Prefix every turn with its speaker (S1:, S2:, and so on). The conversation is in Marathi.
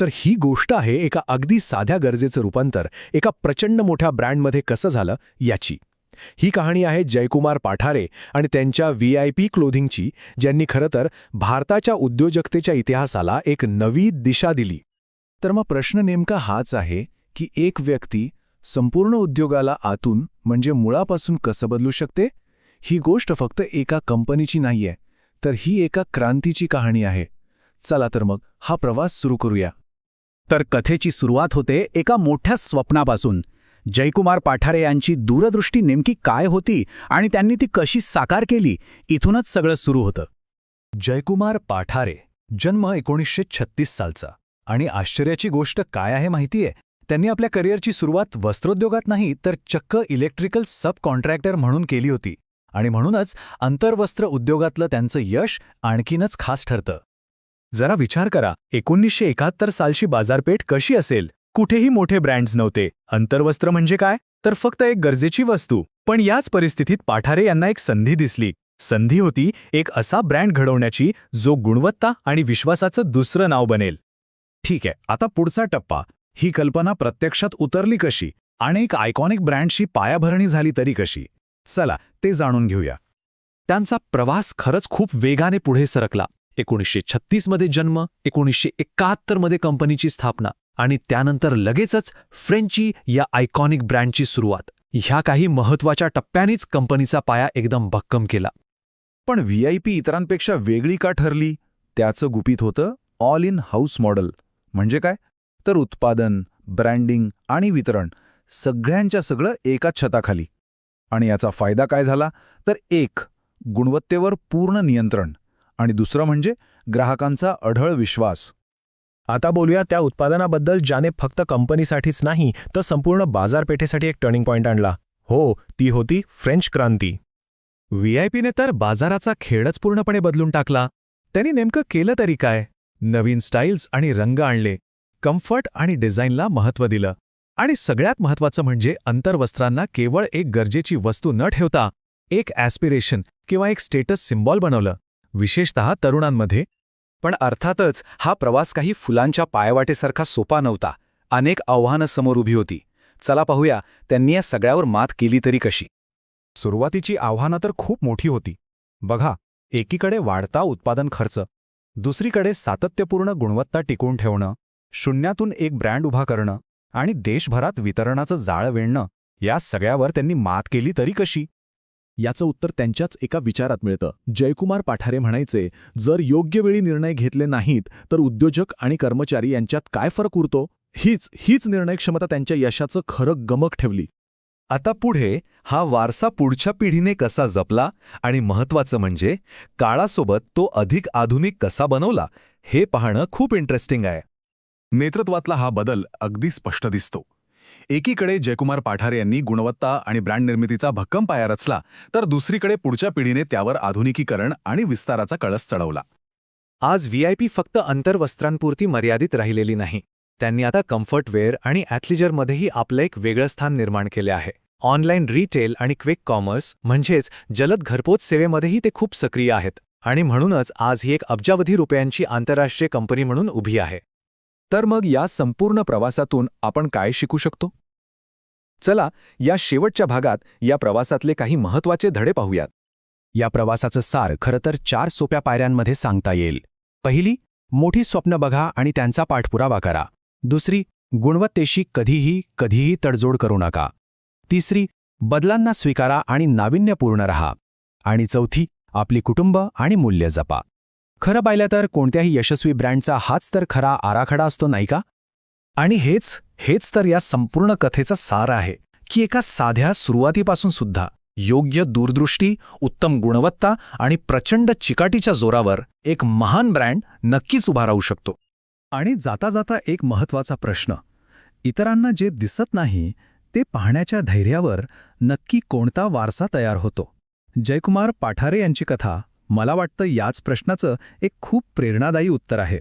S1: तर ही गोष्ट आहे एका अगदी साध्या गरजेचं रूपांतर एका प्रचंड मोठ्या ब्रँडमध्ये कसं झालं याची. ही कहाणी आहे जयकुमार पाठारे आणि त्यांच्या VIP क्लोथिंगची, ज्यांनी खरं तर भारताच्या उद्योजकतेच्या इतिहासाला एक नवी दिशा दिली.
S2: तर मग प्रश्न नेमका हाच आहे की एक व्यक्ती संपूर्ण उद्योगाला आतून म्हणजे मुळापासून कसं बदलू शकते. ही गोष्ट फक्त एका कंपनीची नाहीये, तर ही एका क्रांतीची कहाणी आहे. चला तर मग हा प्रवास सुरू करूया.
S3: तर कथेची सुरुवात होते एका मोठ्या स्वप्नापासून. जयकुमार पाठारे यांची दूरदृष्टी नेमकी काय होती आणि त्यांनी ती कशी साकार केली, इथूनच सगळं सुरू होतं.
S4: जयकुमार पाठारे, जन्म 1936 सालचा. आणि आश्चर्याची गोष्ट काय आहे माहितीये, त्यांनी आपल्या करिअरची सुरुवात वस्त्रोद्योगात नाही तर चक्क इलेक्ट्रिकल सब कॉन्ट्रॅक्टर म्हणून केली होती. आणि म्हणूनच आंतरवस्त्र उद्योगातलं त्यांचं यश आणखीनच खास ठरतं.
S1: जरा विचार करा, 1971 सालची बाजारपेठ कशी असेल. कुठेही मोठे ब्रँड्स नव्हते. अंतर्वस्त्र म्हणजे काय, तर फक्त एक गरजेची वस्तू. पण याच परिस्थितीत पाठारे यांना एक संधी दिसली. संधी होती एक असा ब्रँड घडवण्याची जो गुणवत्ता आणि विश्वासाचं दुसरं नाव बनेल.
S4: ठीक आहे, आता पुढचा टप्पा. ही कल्पना प्रत्यक्षात उतरली कशी आणि एक आयकॉनिक ब्रँडशी पायाभरणी झाली तरी कशी, चला ते जाणून घेऊया.
S2: त्यांचा प्रवास खरंच खूप वेगाने पुढे सरकला. 1936 मध्ये जन्म, 1971 मध्ये कंपनीची स्थापना आणि त्यानंतर लगेचच फ्रेंची या आयकॉनिक ब्रँडची सुरुवात. ह्या काही महत्त्वाच्या टप्प्यांनीच कंपनीचा पाया एकदम भक्कम केला.
S4: पण VIP इतरांपेक्षा वेगळी का ठरली? त्याचं गुपित होतं ऑल इन हाऊस मॉडेल. म्हणजे काय, तर उत्पादन, ब्रँडिंग आणि वितरण सगळ्यांच्या सगळं एकाच छताखाली. आणि याचा फायदा काय झाला, तर एक, गुणवत्तेवर पूर्ण नियंत्रण आणि दुसरं म्हणजे ग्राहकांचा अढळ विश्वास.
S1: आता बोलूया त्या उत्पादनाबद्दल ज्याने फक्त कंपनीसाठीच नाही तर संपूर्ण बाजारपेठेसाठी एक टर्निंग पॉइंट आणला. हो, ती होती फ्रेंच क्रांती. VIPने तर बाजाराचा खेळच पूर्णपणे बदलून टाकला. त्यांनी नेमकं केलं तरी काय? नवीन स्टाईल्स आणि रंग आणले, कम्फर्ट आणि डिझाईनला महत्त्व दिलं, आणि सगळ्यात महत्त्वाचं म्हणजे अंतर्वस्त्रांना केवळ एक गरजेची वस्तू न ठेवता एक ॲस्पिरेशन किंवा एक स्टेटस सिम्बॉल बनवलं, विशेषतः तरुणांमध्ये.
S3: पण अर्थातच हा प्रवास काही फुलांच्या पायवाटेसारखा सोपा नव्हता. अनेक आव्हानं समोर उभी होती. चला पाहूया त्यांनी या सगळ्यावर मात केली तरी कशी.
S4: सुरुवातीची आव्हानं तर खूप मोठी होती. बघा, एकीकडे वाढता उत्पादन खर्च, दुसरीकडे सातत्यपूर्ण गुणवत्ता टिकवून ठेवणं, शून्यातून एक ब्रँड उभा करणं आणि देशभरात वितरणाचं जाळं वेणणं, या सगळ्यावर त्यांनी मात केली तरी कशी.
S2: याचं उत्तर त्यांच्याच एका विचारात मिळतं. जयकुमार पाठारे म्हणायचे, जर योग्य वेळी निर्णय घेतले नाहीत तर उद्योजक आणि कर्मचारी यांच्यात काय फरक उरतो. हीच निर्णयक्षमता त्यांच्या यशाचं खरं गमक ठेवली.
S4: आता पुढे हा वारसा पुढच्या पिढीने कसा जपला आणि महत्त्वाचं म्हणजे काळासोबत तो अधिक आधुनिक कसा बनवला, हे पाहणं खूप इंटरेस्टिंग आहे. नेतृत्वातला हा बदल अगदी स्पष्ट दिसतो. एकीकडे जयकुमार पाठारे यांनी गुणवत्ता आणि ब्रँड निर्मितीचा भक्कम पाया रचला, तर दुसरीकडे पुढच्या पिढीने त्यावर आधुनिकीकरण आणि विस्ताराचा कळस चढवला.
S1: आज VIP फक्त अंतर्वस्त्रांपुरती मर्यादित राहिलेली नाही. त्यांनी आता कम्फर्टवेअर आणि ॲथलीजरमध्येही आपलं एक वेगळं स्थान निर्माण केले आहे. ऑनलाईन रिटेल आणि क्विक कॉमर्स म्हणजेच जलद घरपोच सेवेमध्येही ते खूप सक्रिय आहेत. आणि म्हणूनच आज ही एक अब्जावधी रुपयांची आंतरराष्ट्रीय कंपनी म्हणून उभी आहे.
S2: तर मग या संपूर्ण प्रवासातून आपण काय शिकू शकतो? चला या शेवटच्या भागात या प्रवासातले काही महत्त्वाचे धडे पाहूयात.
S1: या प्रवासाचं सार खरं तर 4 सोप्या पायऱ्यांमध्ये सांगता येईल. पहिली, मोठी स्वप्न बघा आणि त्यांचा पाठपुरावा करा. दुसरी, गुणवत्तेशी कधीही तडजोड करू नका. तिसरी, बदलांना स्वीकारा आणि नाविन्यपूर्ण रहा. आणि चौथी, आपली कुटुंब आणि मूल्य जपा. खरं पाहिलं तर कोणत्याही यशस्वी ब्रँडचा हाच तर खरा आराखडा असतो, नाही का? आणि हेच तर या संपूर्ण कथेचा सार आहे की एका साध्या सुरुवातीपासून सुद्धा योग्य दूरदृष्टी, उत्तम गुणवत्ता आणि प्रचंड चिकाटीच्या जोरावर एक महान ब्रँड नक्कीच उभा राहू शकतो.
S4: आणि जाता जाता एक महत्त्वाचा प्रश्न, इतरांना जे दिसत नाही ते पाहण्याच्या धैर्यावर नक्की कोणता वारसा तयार होतो? जयकुमार पाठारे यांची कथा मला वाटतं याच प्रश्नाचं एक खूप प्रेरणादायी उत्तर आहे.